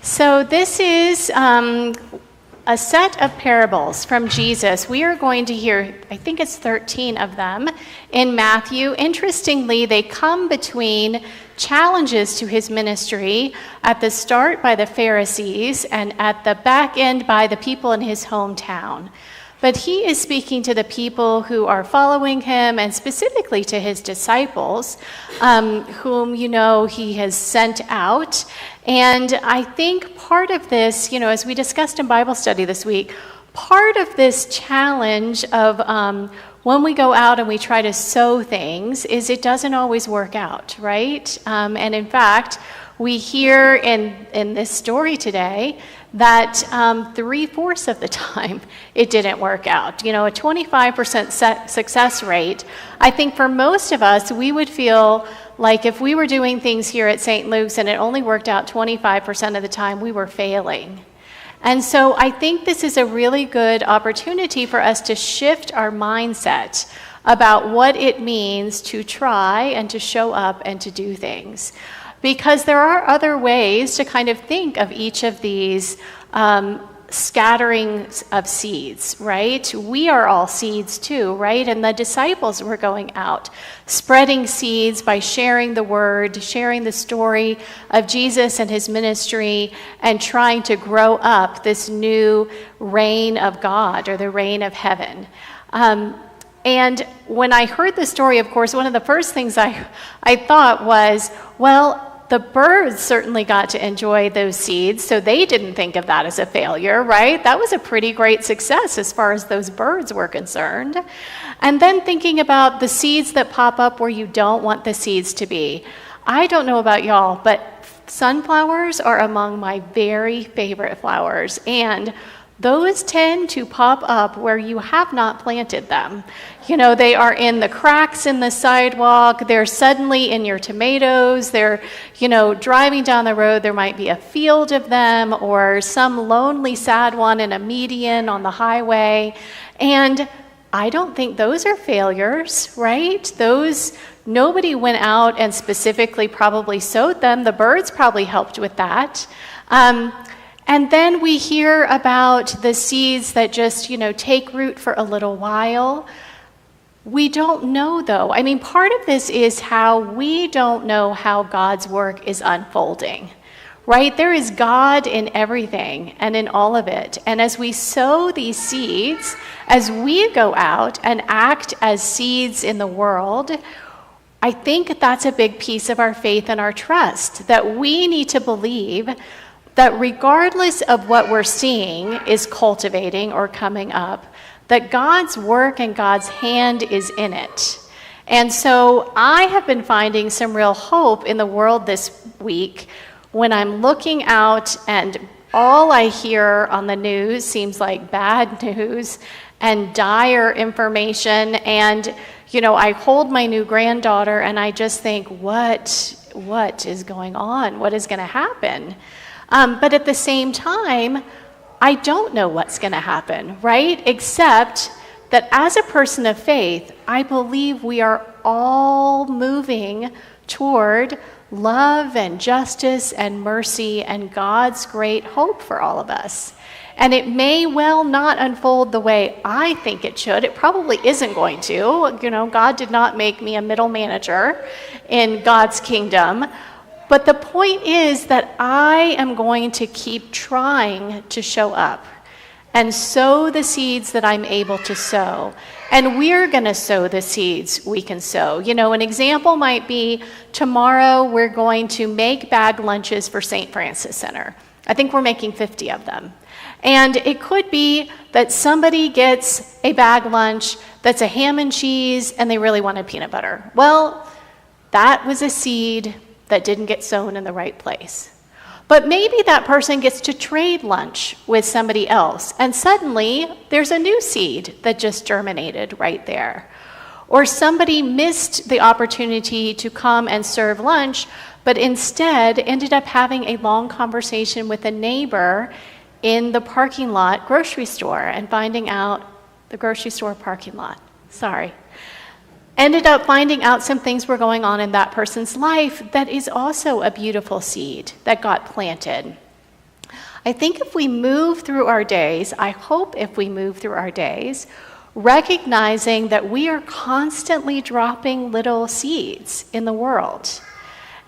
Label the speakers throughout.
Speaker 1: So this is a set of parables from Jesus. We are going to hear, I think it's 13 of them in Matthew. Interestingly, they come between challenges to his ministry at the start by the Pharisees and at the back end by the people in his hometown. But he is speaking to the people who are following him and specifically to his disciples, whom, he has sent out. And I think part of this, as we discussed in Bible study this week, part of this challenge of when we go out and we try to sow things is it doesn't always work out, right? And in fact, we hear in this story today that 3/4 of the time it didn't work out. A 25% success rate. I think for most of us, we would feel like if we were doing things here at St. Luke's and it only worked out 25% of the time, we were failing. And so I think this is a really good opportunity for us to shift our mindset about what it means to try and to show up and to do things. Because there are other ways to kind of think of each of these scatterings of seeds, right? We are all seeds too, right? And the disciples were going out, spreading seeds by sharing the word, sharing the story of Jesus and his ministry, and trying to grow up this new reign of God or the reign of heaven. And when I heard the story, of course, one of the first things I thought was, well, the birds certainly got to enjoy those seeds, so they didn't think of that as a failure, right? That was a pretty great success as far as those birds were concerned. And then thinking about the seeds that pop up where you don't want the seeds to be. I don't know about y'all, but sunflowers are among my very favorite flowers, and those tend to pop up where you have not planted them. They are in the cracks in the sidewalk. They're suddenly in your tomatoes. They're, driving down the road, there might be a field of them or some lonely, sad one in a median on the highway. And I don't think those are failures, right? Nobody went out and specifically probably sowed them. The birds probably helped with that. And then we hear about the seeds that just, take root for a little while. We don't know, though. I mean, part of this is how we don't know how God's work is unfolding, right? There is God in everything and in all of it. And as we sow these seeds, as we go out and act as seeds in the world, I think that's a big piece of our faith and our trust, that we need to believe that regardless of what we're seeing is cultivating or coming up, that God's work and God's hand is in it. And so I have been finding some real hope in the world this week when I'm looking out and all I hear on the news seems like bad news and dire information. And, I hold my new granddaughter and I just think, what is going on? What is going to happen? But at the same time, I don't know what's going to happen, right? Except that as a person of faith, I believe we are all moving toward love and justice and mercy and God's great hope for all of us. And it may well not unfold the way I think it should. It probably isn't going to. God did not make me a middle manager in God's kingdom. But the point is that I am going to keep trying to show up and sow the seeds that I'm able to sow. And we're going to sow the seeds we can sow. An example might be tomorrow we're going to make bag lunches for St. Francis Center. I think we're making 50 of them. And it could be that somebody gets a bag lunch that's a ham and cheese and they really wanted peanut butter. Well, that was a seed that didn't get sown in the right place. But maybe that person gets to trade lunch with somebody else, and suddenly there's a new seed that just germinated right there. Or somebody missed the opportunity to come and serve lunch, but instead ended up having a long conversation with a neighbor in the parking lot grocery store and finding out the grocery store parking lot. Ended up finding out some things were going on in that person's life that is also a beautiful seed that got planted. I think if we move through our days, I hope if we move through our days, recognizing that we are constantly dropping little seeds in the world.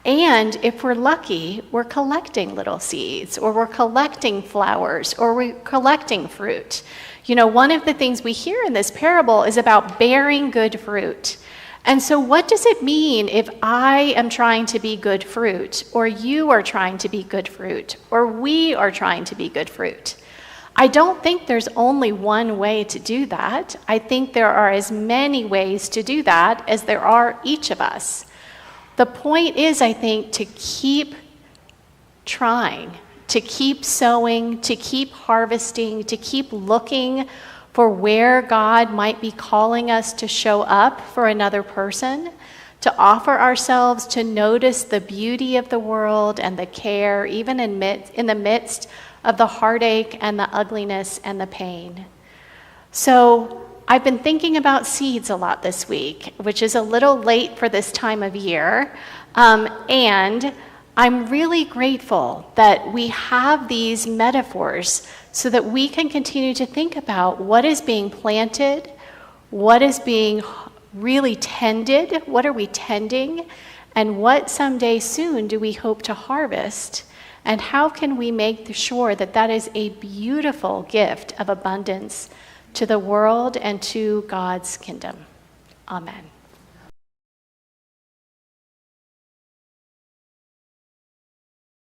Speaker 1: And if we're lucky, we're collecting little seeds, or we're collecting flowers, or we're collecting fruit. You know, one of the things we hear in this parable is about bearing good fruit. And so what does it mean if I am trying to be good fruit, or you are trying to be good fruit, or we are trying to be good fruit? I don't think there's only one way to do that. I think there are as many ways to do that as there are each of us. The point is, I think, to keep trying, to keep sowing, to keep harvesting, to keep looking for where God might be calling us to show up for another person, to offer ourselves to notice the beauty of the world and the care, even in the midst of the heartache and the ugliness and the pain. So I've been thinking about seeds a lot this week, which is a little late for this time of year. And I'm really grateful that we have these metaphors so that we can continue to think about what is being planted, what is being really tended, what are we tending, and what someday soon do we hope to harvest, and how can we make sure that that is a beautiful gift of abundance to the world and to God's kingdom. Amen.